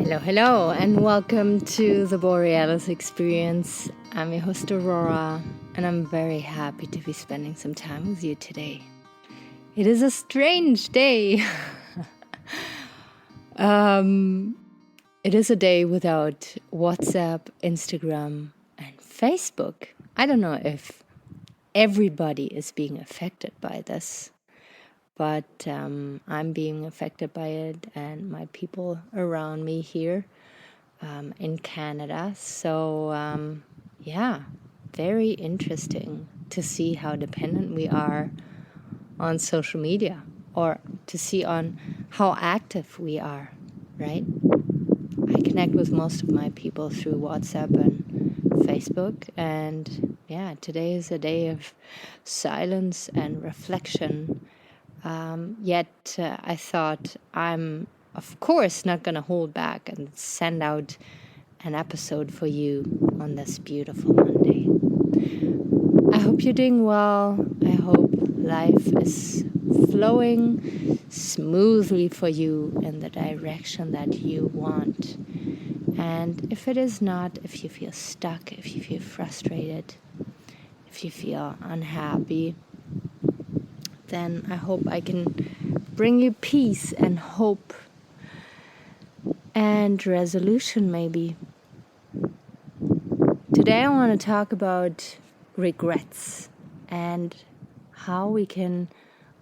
Hello, and welcome to the Borealis Experience. I'm your host, Aurora, and I'm very happy to be spending some time with you today. It is a strange day. It is a day without WhatsApp, Instagram, and Facebook. I don't know if everybody is being affected by this, but I'm being affected by it, and my people around me here in Canada. So, very interesting to see how dependent we are on social media, or to see on how active we are, right? I connect with most of my people through WhatsApp and Facebook, and today is a day of silence and reflection. Yet I thought I'm, of course, not going to hold back and send out an episode for you on this beautiful Monday. I hope you're doing well. I hope life is flowing smoothly for you in the direction that you want. And if it is not, if you feel stuck, if you feel frustrated, if you feel unhappy, then I hope I can bring you peace and hope and resolution, maybe. Today I want to talk about regrets and how we can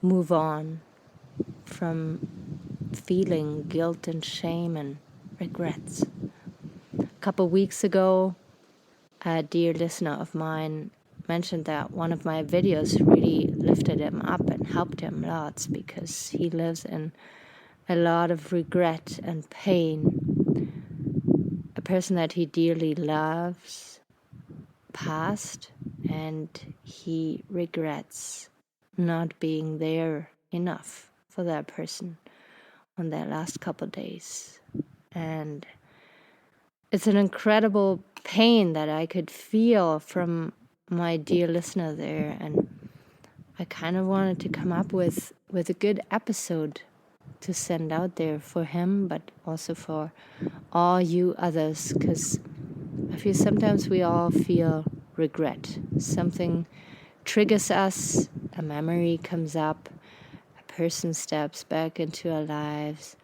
move on from feeling guilt and shame and regrets. A couple weeks ago, a dear listener of mine mentioned that one of my videos really lifted him up and helped him lots because he lives in a lot of regret and pain. A person that he dearly loves passed, and he regrets not being there enough for that person on that last couple of days. And it's an incredible pain that I could feel from my dear listener there, and I kind of wanted to come up with a good episode to send out there for him, but also for all you others, because I feel sometimes we all feel regret. Something triggers us, a memory comes up, a person steps back into our lives,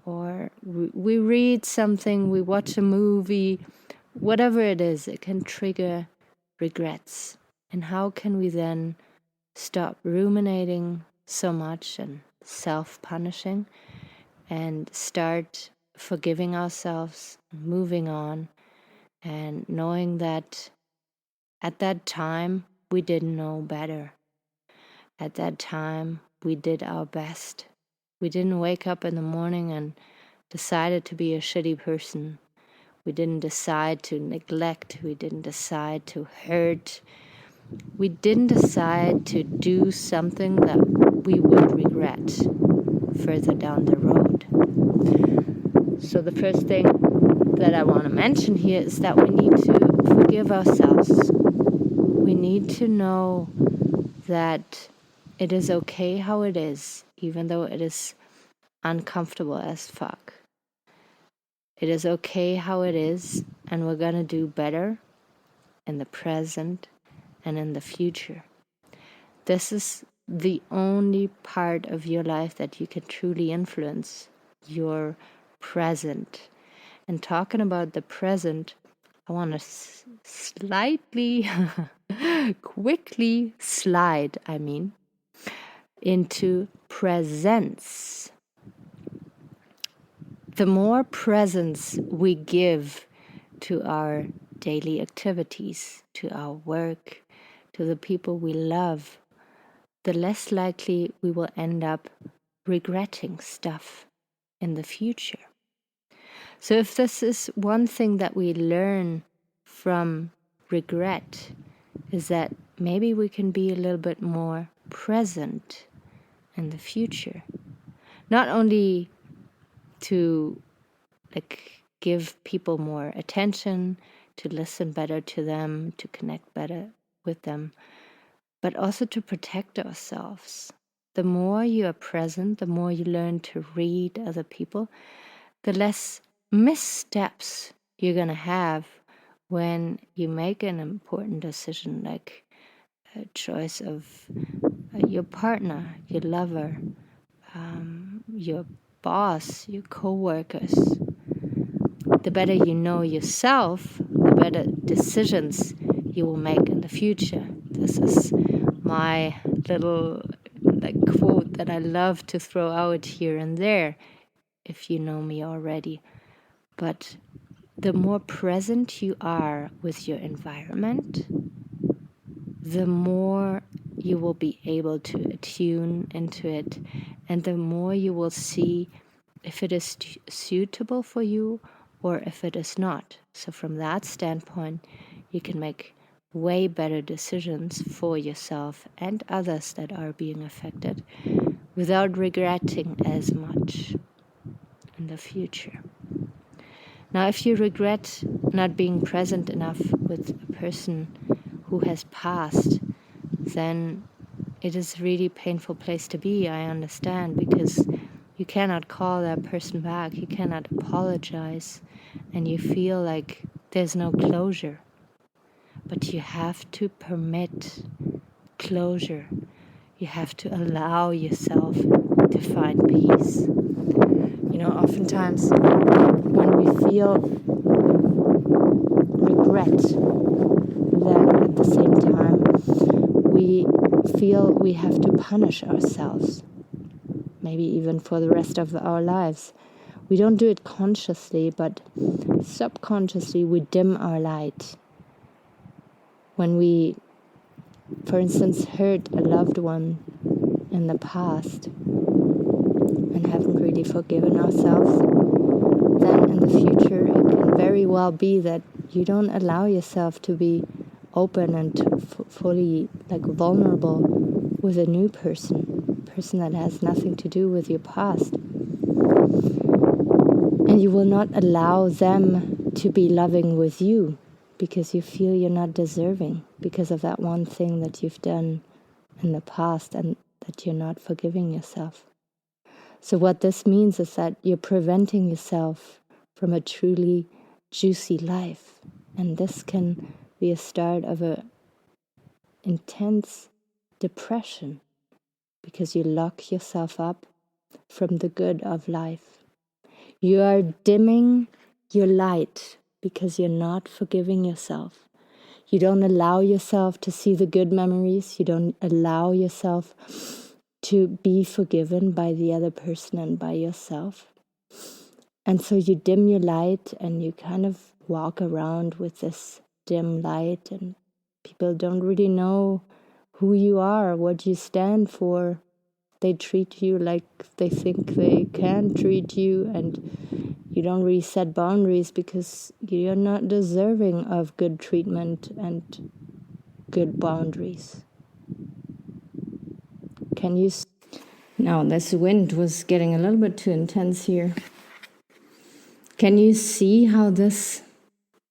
or we read something, we watch a movie, whatever it is, it can trigger regrets. And how can we then stop ruminating so much and self-punishing and start forgiving ourselves, moving on, and knowing that at that time we didn't know better. At that time we did our best. We didn't wake up in the morning and decided to be a shitty person. We didn't decide to neglect. We didn't decide to hurt. We didn't decide to do something that we would regret further down the road. So the first thing that I want to mention here is that we need to forgive ourselves. We need to know that it is okay how it is, even though it is uncomfortable as fuck. It is okay how it is, and we're gonna do better in the present and in the future. This is the only part of your life that you can truly influence, your present. And talking about the present, I want to slightly, quickly slide, into presence. The more presence we give to our daily activities, to our work, to the people we love, the less likely we will end up regretting stuff in the future. So if this is one thing that we learn from regret, is that maybe we can be a little bit more present in the future. Not only to give people more attention, to listen better to them, to connect better with them, but also to protect ourselves. The more you are present, the more you learn to read other people, the less missteps you're going to have when you make an important decision, like a choice of your partner, your lover, your boss, your co-workers. The better you know yourself, the better decisions you will make in the future. This is my little quote that I love to throw out here and there, if you know me already. But the more present you are with your environment, the more you will be able to attune into it, and the more you will see if it is suitable for you or if it is not. So from that standpoint, you can make way better decisions for yourself and others that are being affected without regretting as much in the future. Now, if you regret not being present enough with a person who has passed, then it is a really painful place to be, I understand, because you cannot call that person back, you cannot apologize, and you feel like there's no closure. But you have to permit closure. You have to allow yourself to find peace. Oftentimes when we feel regret, then at the same time we feel we have to punish ourselves, maybe even for the rest of our lives. We don't do it consciously, but subconsciously we dim our light. When we, for instance, hurt a loved one in the past and haven't really forgiven ourselves, then in the future it can very well be that you don't allow yourself to be open and fully vulnerable with a new person that has nothing to do with your past. And you will not allow them to be loving with you because you feel you're not deserving because of that one thing that you've done in the past and that you're not forgiving yourself. So what this means is that you're preventing yourself from a truly juicy life. And this can be a start of an intense depression because you lock yourself up from the good of life. You are dimming your light because you're not forgiving yourself. You don't allow yourself to see the good memories. You don't allow yourself to be forgiven by the other person and by yourself. And so you dim your light and you kind of walk around with this dim light, and people don't really know who you are, what you stand for. They treat you like they think they can treat you, and you don't really set boundaries because you're not deserving of good treatment and good boundaries. Can you... Now, this wind was getting a little bit too intense here. Can you see how this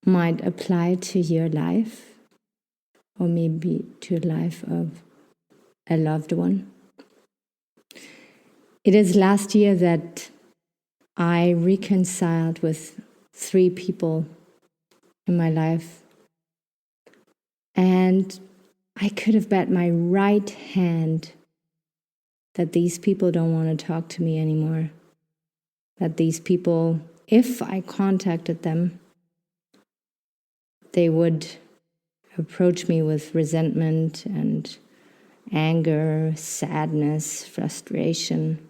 might apply to your life? Or maybe to the life of a loved one? It is last year that I reconciled with 3 people in my life. And I could have bet my right hand that these people don't want to talk to me anymore. That these people, if I contacted them, they would approach me with resentment and anger, sadness, frustration.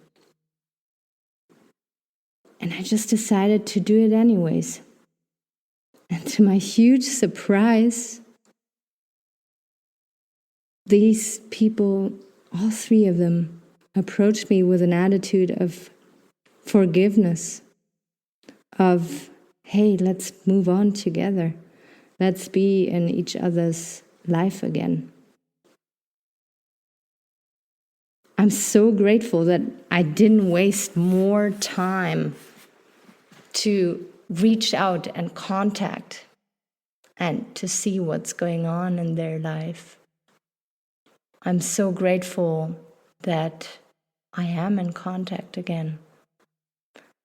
And I just decided to do it anyways. And to my huge surprise, these people, all 3 of them, approached me with an attitude of forgiveness, of, hey, let's move on together. Let's be in each other's life again. I'm so grateful that I didn't waste more time to reach out and contact and to see what's going on in their life. I'm so grateful that I am in contact again.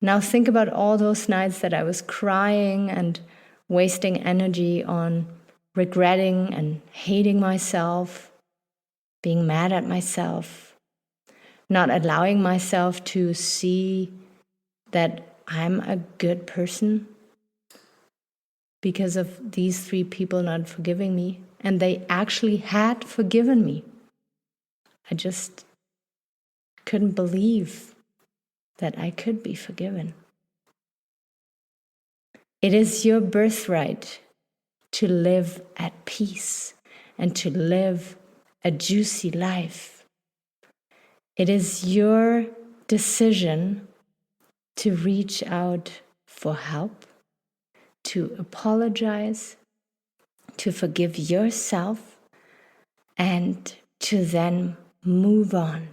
Now think about all those nights that I was crying and wasting energy on regretting and hating myself, being mad at myself, not allowing myself to see that I'm a good person because of these 3 people not forgiving me. And they actually had forgiven me. I just couldn't believe that I could be forgiven. It is your birthright to live at peace and to live a juicy life. It is your decision to reach out for help, to apologize, to forgive yourself, and to then move on.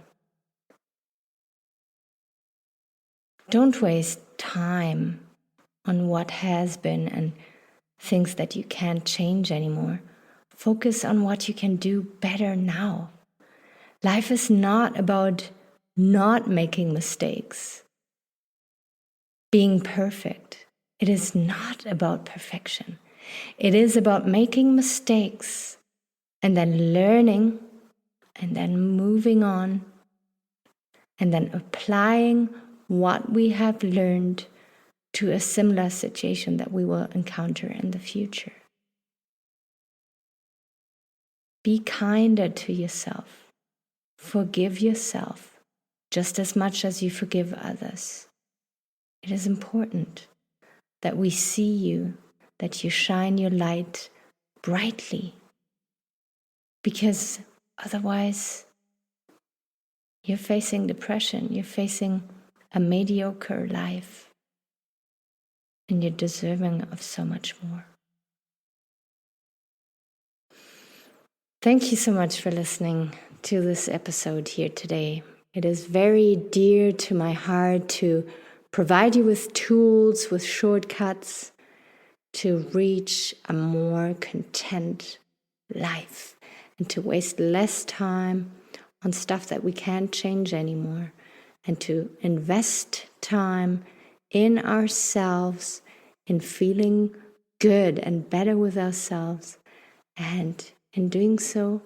Don't waste time on what has been and things that you can't change anymore. Focus on what you can do better now. Life is not about not making mistakes, being perfect. It is not about perfection. It is about making mistakes and then learning and then moving on and then applying what we have learned to a similar situation that we will encounter in the future. Be kinder to yourself. Forgive yourself just as much as you forgive others. It is important that we see you, that you shine your light brightly, because otherwise you're facing depression, you're facing a mediocre life, and you're deserving of so much more. Thank you so much for listening to this episode here today. It is very dear to my heart to provide you with tools, with shortcuts to reach a more content life and to waste less time on stuff that we can't change anymore, and to invest time in ourselves, in feeling good and better with ourselves, and in doing so,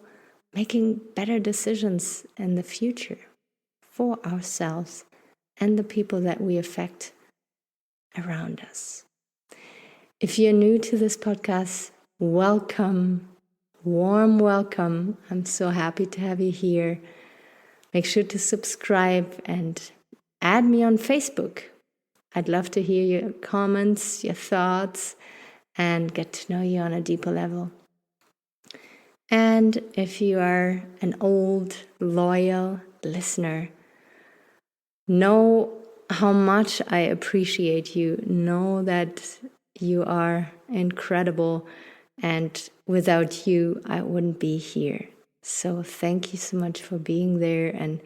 making better decisions in the future for ourselves and the people that we affect around us. If you're new to this podcast, welcome, warm welcome. I'm so happy to have you here. Make sure to subscribe and add me on Facebook. I'd love to hear your comments, your thoughts, and get to know you on a deeper level. And if you are an old, loyal listener, know how much I appreciate you. Know that you are incredible, and without you, I wouldn't be here. So thank you so much for being there and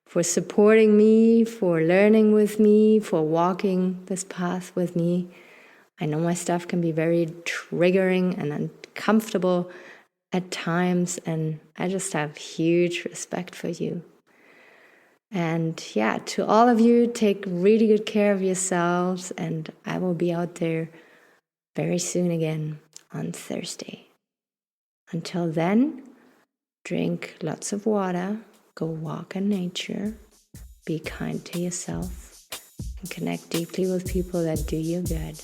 for supporting me, for learning with me, for walking this path with me. I know my stuff can be very triggering and uncomfortable at times, and I just have huge respect for you. And yeah, to all of you, take really good care of yourselves, and I will be out there very soon again on Thursday. Until then, drink lots of water, go walk in nature, be kind to yourself, and connect deeply with people that do you good.